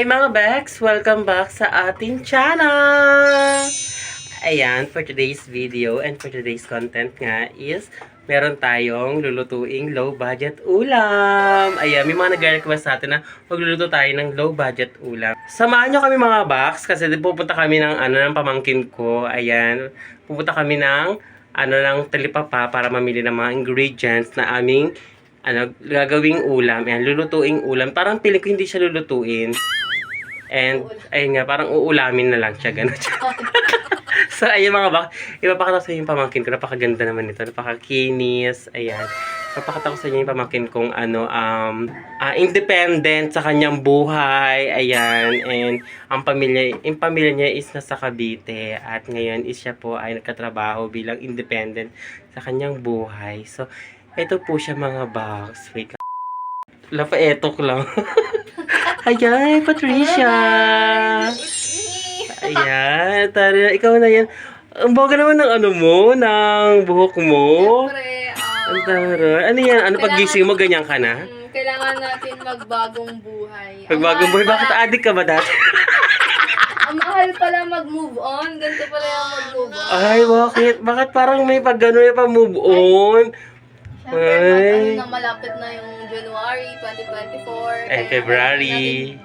Hi mga Bex! Welcome back sa ating channel! Ayan, for today's video and for today's content nga is meron tayong lulutuing low budget ulam. Ayan, may mga nag-request sa atin na magluluto tayo ng low budget ulam. Samahan nyo kami mga Bex kasi pupunta kami ng pamangkin ko. Ayan, pupunta kami ng talipapa para mamili ng mga ingredients na aming gagawing ulam. Ayan, lulutuing ulam. Parang piling ko hindi siya lulutuin. And, ayun nga, parang uulamin na lang siya. Ganun siya. So, ayun mga bak. Ipapakita sa inyo yung pamangkin ko. Napakaganda naman ito. Napakakinis. Ayan. Ipapakita ko sa inyo yung pamangkin kong independent sa kanyang buhay. Ayan. And, yung pamilya niya is nasa Cavite. At ngayon is siya po ay nagkatrabaho bilang independent sa kanyang buhay. So, ito po siya mga box. Wait lang. Lapaetok lang. Ayan, Patricia. Ayan, tara. Ikaw na yan. Ang baga naman ng ng buhok mo. Siyempre, Ang tara. Ano yan? Ano paggising mo? Ganyan ka na? kailangan natin magbagong buhay. Magbagong buhay? Bakit adik ka ba dati? Ang mahal pala mag-move on. Ganito pala yung mag-move on. Ay, bakit? Bakit parang may pag-gano'n yung pa-move on? Siyempre, malapit na yung January 2024. And February.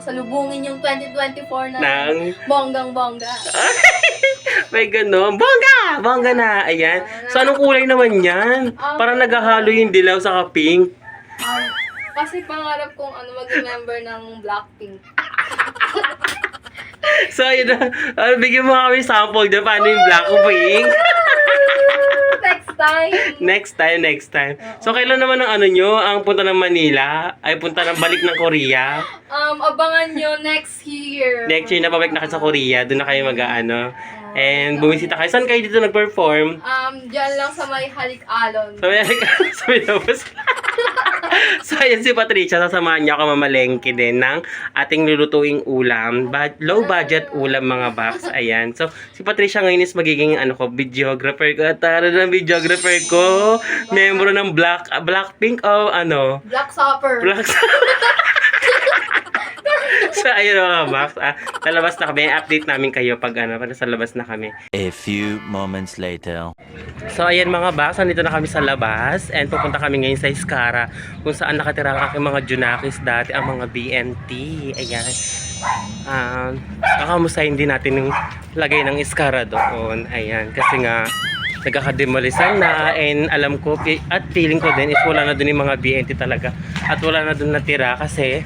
Salubungin yung 2024 na Nang bonggang-bongga. may gano'n. Bongga! Bongga na. Ayan. So, anong kulay naman yan? Parang naghahalo yung dilaw sa pink. Kasi pangarap kong mag-remember ng Blackpink. So, ayun na. Bigyan mo kami sample dyan. Paano yung Blackpink? Next time. Next time. So, kailan naman ang ang punta ng Manila? Ay, punta ng balik ng Korea? Abangan nyo next year. Next year na pabalik na kayo sa Korea. Doon na kayo And bumisita kayo. Saan kayo dito nag-perform? Diyan lang sa may Halik-Alon. Sa may labas. So, ayan si Patricia. Sasamahan niya ako mamalengke din ng ating lulutuing ulam. Low budget ulam mga box. Ayan. So, si Patricia ngayon is magiging videographer ko. Tara ng videographer ko. Membro ng Blackpink o Black Supper. So, ayun mga box. Lalabas na kami. Update namin kayo pag sa labas na kami. A few moments later. So, ayan mga box. Nandito na kami sa labas. And pupunta kami ngayon sa Iskara. Kung saan nakatira ang aking mga Junakis dati. Ang mga BNT. Ayan. Kakamusahin din natin yung lagay ng Iskara doon. Ayan. Kasi nga, nagkakademolisan na. And alam ko, at feeling ko din, is wala na doon yung mga BNT talaga. At wala na doon natira kasi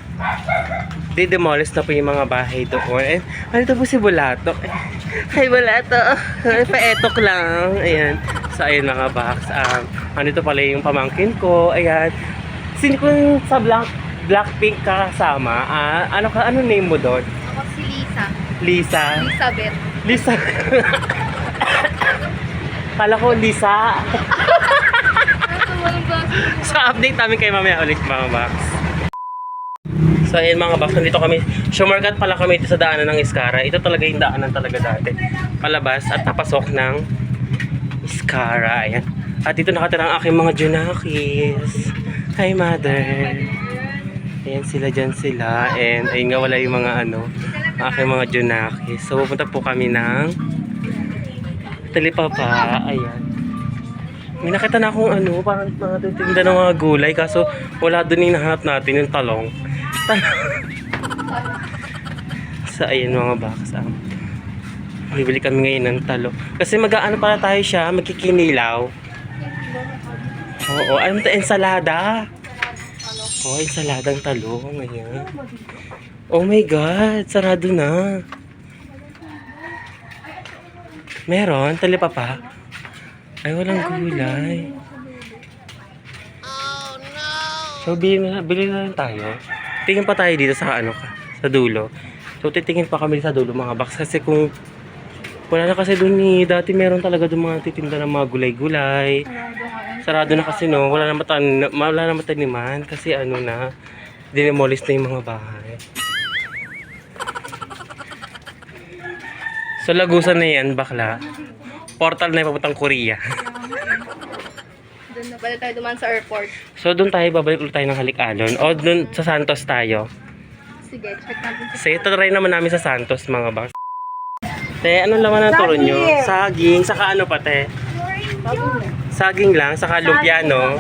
demolish na po yung mga bahay doon. And ito po si Bulato. Hi Bulato. Paetok lang. Ayan. So ayun mga box. Andito pala yung pamangkin ko. Ayan. Sino kung sa Blackpink kakasama? Ano name mo doon? Ako si Lisa. Lisa? Elizabeth. Lisa. Kala ko Lisa. So update namin kayo mamaya ulit mga box. So ayun mga box, nandito kami. Shortcut pala kami dito sa daanan ng Iskara. Ito talaga yung daanan talaga dati. Palabas at napasok ng Iskara. Ayan. At dito nakatira ang aking mga Junakis. Hi mother. Ayan sila dyan sila. And ayun nga wala yung mga aking mga Junakis. So pupunta po kami ng Talipapa. Ayan. May nakita na akong parang tinda ng mga gulay. Kaso wala dun yung nahanap natin yung talong. So ayun mga box. Bibili kami ngayon ng talo. Kasi pala tayo siya. Magkikinilaw. Oo. Ensalada. Ensaladang talong. Ayan. Oh my God. Sarado na. Meron? Talipapa? Ay, walang gulay. So, bili na lang tayo. Tingin pa tayo dito sa sa dulo. So, titingin pa kami sa dulo mga box. Kasi kung wala na kasi doon dati meron talaga doon mga titinda ng mga gulay-gulay. Sarado na kasi wala na mataniman. Kasi dinemolish na yung mga bahay. So, lagusan na yan, bakla. Portal na yung papuntang Korea. Doon na pala tayo duman sa airport. So, doon tayo, babalik ulit tayo ng Halik-Alon. O, doon sa Santos tayo. Sige, check natin. So, ito try naman namin sa Santos, mga box. Te, anong laman ng turo nyo? Saging, saka ano pa, te? Saging lang, saka lumpia, no?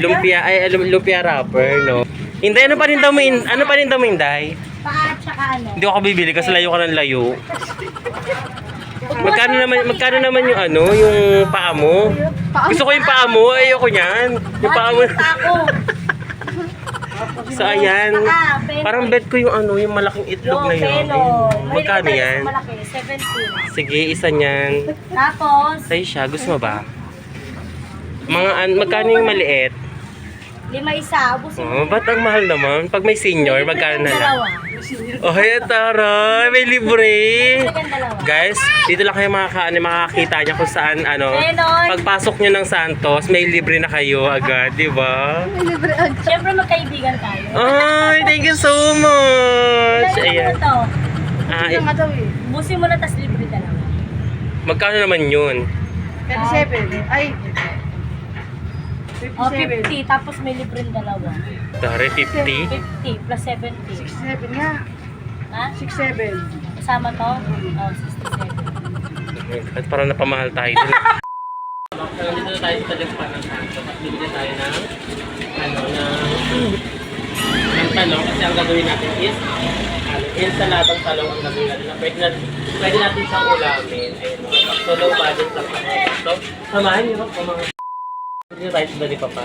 Lumpia, lumpia wrapper, no? Hindi, ano pa rin daw mo, Inday? Paa, tsaka ano? Hindi ako bibili kasi layo ka ng layo. Magkano naman yung ano, yung paa mo? Gusto ko yung paa mo, ayoko niyan. Yung paa mo. So ayan, parang bet ko yung ano, yung malaking itlog na yun. Magkano yan? Malaki, 70. Sige, isa niyan. Tapos, Sa'yo siya, gusto mo ba? Magkano yung maliit? 5 isa. Ubusin mo. Oh, ba't ang mahal naman? Pag may senior, magkano na lang? Dalawa. Oh, hey, taray, may libre. Bigyan dalawa. Guys, dito lang kayo makakita niya kung saan, ano, Ganon. pagpasok nyo ng Santos, may libre na kayo agad, di ba? Siyempre magkaibigan tayo. Ay, thank you so much. Ayan. Ayan. Ito. Ah, Ubusin mo na, tas libre dalawa. magkano naman yun? 37. Ay, O, 50. Tapos may libreng dalawa. Dari, 50? 50 plus 70. 67 nga. Ha? 67. Kasama to? O, 67. At parang napamahal tayo din. Dito na tayo sa Talimpan ng Santos. At bibili tayo ng, ano, ng talong. Kasi ang gagawin natin is, ensaladang talong ang gagawin natin. Pwede natin siyang ulamin. Ayun, so low budget lang ako. So, samahan niyo ako mga... Hindi tayo sa dali pa pa.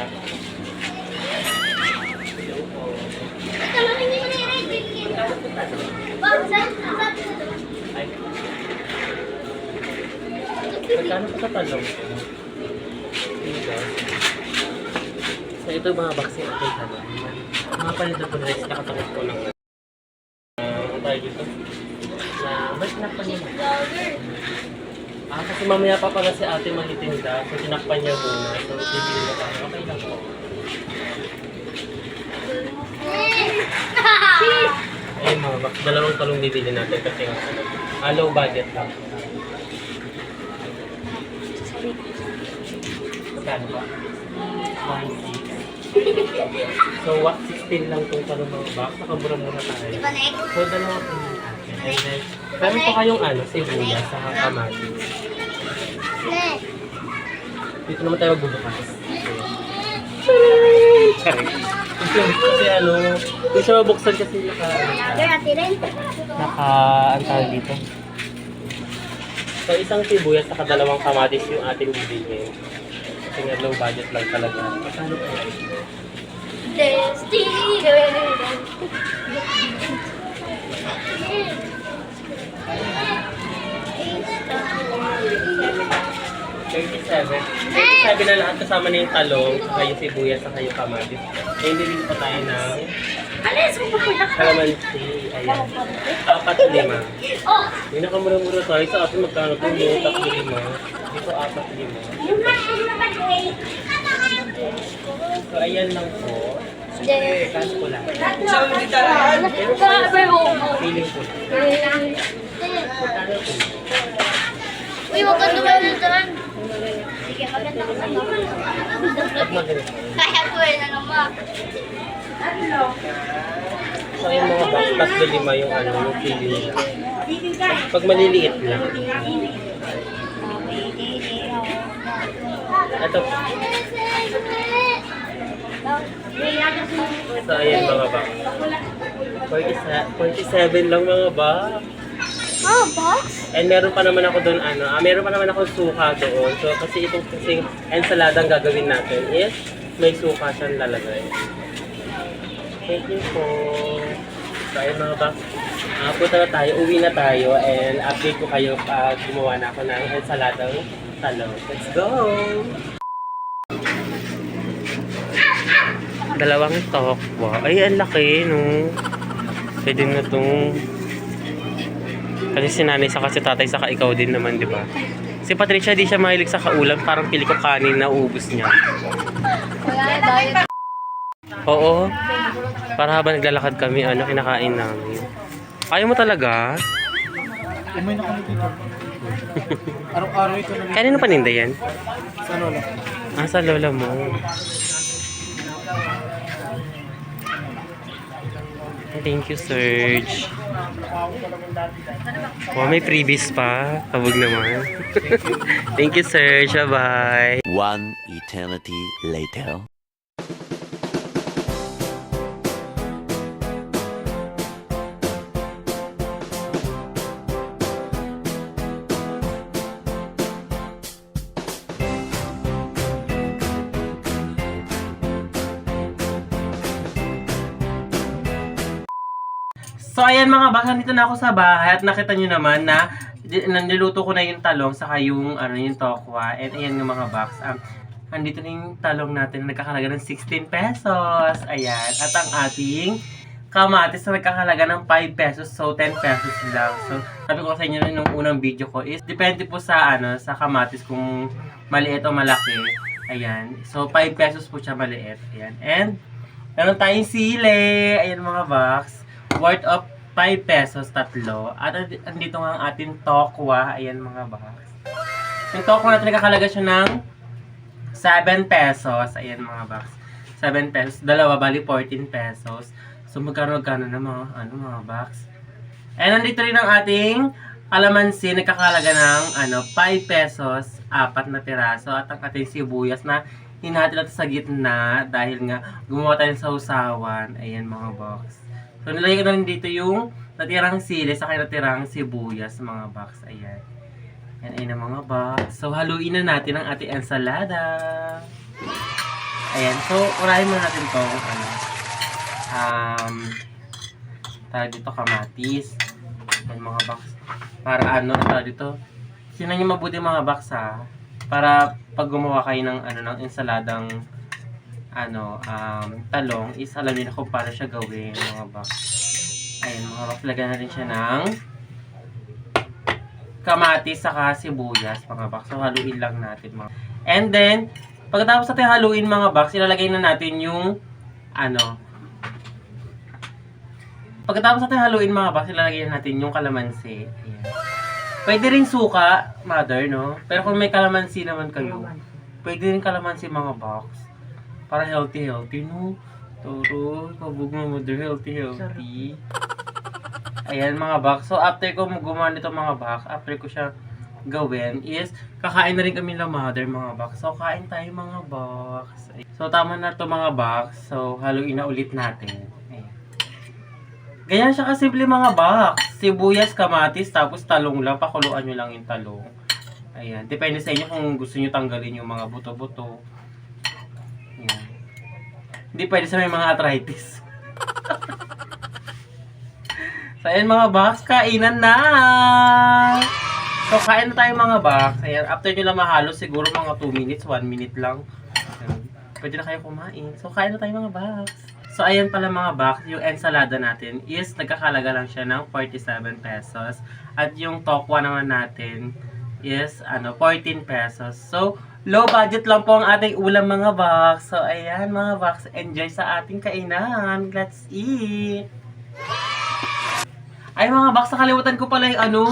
Magkano pa sa talong? Dito. So ito mga vaccine ating talong. Mga palito po rin nakatakot ko ng ang tayo dito. Na may sinakpan niya. Kasi mamaya pa pala si ate magtitinda. So sinakpan niya muna. So bibili na tayo. Okay lang po. Ayun mga box, dalawang talong bibili natin kasi low budget lang. Magkano ba? 1.6. So what 16 lang itong talong mga box, nakamura-mura tayo. So dalawa po yung atin. And then, meron pa kayong ano, sibuyas sa kamatis. Dito naman tayo magbubukas. Sorry. Kasi ano, hindi siya mabuksan kasi ang tawag dito. So isang sibuyas saka dalawang kamatis yung ating bibigyan. Kasi nga low budget lang talaga. Magkano po yan? $37 na lahat kasama na yung talong, saka yung sibuyas, saka yung kamatis. Ngayon bibili pa tayo ng kalamansi. Ayan. 4-5. Yung nakamura-mura tayo sa atin magkano po yung 3-5. Dito 4-5. So ayan lang po. Cash ko lang. Feeling ko lang. Magkano po? Uy, wag ka tumalan dyan. Sige, maganda ko sa'yo. Kaya ko na naman. So yung mga box, 3-5 yung ano, yung feeling nila. Pag maliliit lang. Ito po. So ayan mga box. 47 lang mga box. Ah, box? And meron pa naman ako doon meron pa naman ako suka doon. So kasi itong kasing ensaladang gagawin natin is may suka siyang lalagay. Thank you po. So ayun mga box. Punta na tayo, uwi na tayo and update ko kayo pag gumawa na ako ng ensaladang talong. Let's go! Dalawang tokwa. Ay, ang laki, no? Pwede na itong... Kasi si nanay saka si tatay saka ikaw din naman, di ba? Si Patricia di siya mahilig sa kaulam, parang pili ko kanin na ubus niya. Oo. Para habang naglalakad kami, kinakain namin. Ayaw mo talaga? Umay na kami dito. Araw-araw ito na. Kanino paninda yan? Sa lola. Sa lola mo. Thank you, Serge. Oh, may freebies pa. Kabog naman. Thank you, Serge. Bye-bye. One eternity later. So, ayan mga baks, nandito na ako sa bahay at nakita nyo naman na niluto ko na yung talong saka yung, yung tokwa. And ayan yung mga baks. Andito na yung talong natin na nagkakalaga ng 16 pesos. Ayan. At ang ating kamatis na nagkakalaga ng 5 pesos. So, 10 pesos lang. So, sabi ko sa inyo rin nung unang video ko is depende po sa, sa kamatis kung maliit o malaki. Ayan. So, 5 pesos po siya maliit. Ayan. And, meron tayong sili. Ayan mga baks. Worth of 5 pesos tatlo. At andito nga ang ating tokwa. Ayan mga baks. Yung tokwa natin nakakalaga siya ng 7 pesos. Ayan mga baks. 7 pesos. Dalawa, bali 14 pesos. So magkano na mga baks. And nandito rin ang ating kalamansi. Nagkakalaga ng 5 pesos. 4 na piraso. At ang ating sibuyas na hinati natin sa gitna. Dahil nga gumawa tayo sa usawan. Ayan mga baks. So, nilagay ko na rin dito yung natirang sili sa natirang sibuyas, mga box. Ayan. Ayan ang mga box. So, haluin na natin ang ating ensalada. Ayan. So, urahin muna natin itong, tawag dito, kamatis. Ayan, mga box. Para tawag dito. Sinan nyo mabuti mga box, ha. Para pag gumawa kayo ng, ng ensaladang talong is alam niyo na kung paano siya gawin mga box. Ayun mga box, lagyan natin siya ng kamatis saka sibuyas mga box. So haluin lang natin mga. And then pagkatapos natin haluin mga box, ilalagay na natin yung pagkatapos natin haluin mga box, ilalagay na natin yung kalamansi. Ayan. Pwede rin suka, mother, no? Pero kung may kalamansi naman kayo, pwede rin kalamansi mga box. Para healthy, no? Toro, kabog mo mother, healthy. Ayan mga box. So, after ko gumawa nito mga box, after ko siya gawin, is kakain na rin kami ng mother mga box. So, kain tayo mga box. So, tama na to mga box. So, haluin na ulit natin. Ayan. Ganyan siya kasimple mga box. Sibuyas, kamatis, tapos talong lang. Pakuluan nyo lang yung talong. Ayan. Depende sa inyo kung gusto nyo tanggalin yung mga buto-buto. Ayan. Hindi pwede sa may mga arthritis. So, ayan mga box, kainan na! So, kain na tayo mga box. Ayan, after nyo lang mahalo, siguro mga 2 minutes, 1 minute lang. Ayan. Pwede na kayo kumain. So, kain na tayo mga box. So, ayan pala mga box, yung ensalada natin is nagkakalaga lang siya ng 47 pesos. At yung tokwa naman natin is 14 pesos. So, low budget lang po ang ating ulam mga box. So, ayan mga box, enjoy sa ating kainan. Let's eat! Ay mga box, nakalimutan ko pala yung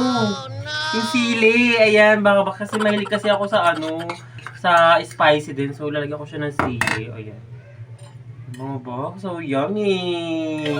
yung sili. Ayan mga box, kasi mahilig kasi ako sa sa spicy din. So, lalagyan ko siya ng sili. Ayan. Mga box, so yummy!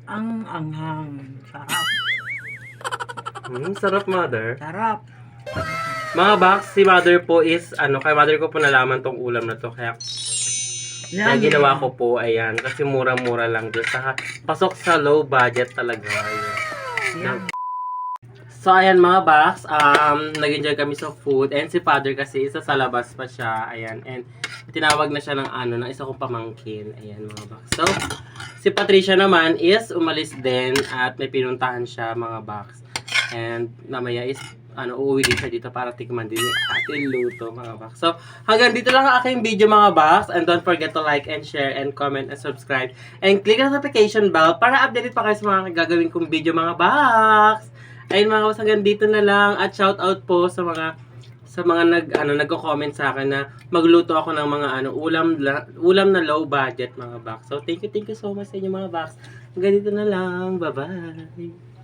Ang anghang. Sarap. Sarap mother. Sarap. Mga box, si mother po is, kay mother ko po nalaman tong ulam na to. Kaya ginawa ko po, ayan. Kasi mura-mura lang doon. Saka, pasok sa low budget talaga. Ayan. So, ayan mga box, nag-enjoy kami sa food. And si father kasi, isa sa labas pa siya. Ayan. And, tinawag na siya ng isa kong pamangkin. Ayan mga box. So, si Patricia naman is umalis din at may pinuntahan siya mga box. And mamaya is uuwi din siya dito para tikman din yung ating luto mga box. So, hanggang dito lang ang aking video mga box. And don't forget to like and share and comment and subscribe. And click the notification bell para updated pa kayo sa mga gagawin kong video mga box. Ayun mga box, hanggang dito na lang. At shout out po sa mga nagko-comment sa akin na magluto ako ng mga ulam na low budget mga box. So, thank you so much sa inyo mga box. Hanggang dito na lang. Bye-bye.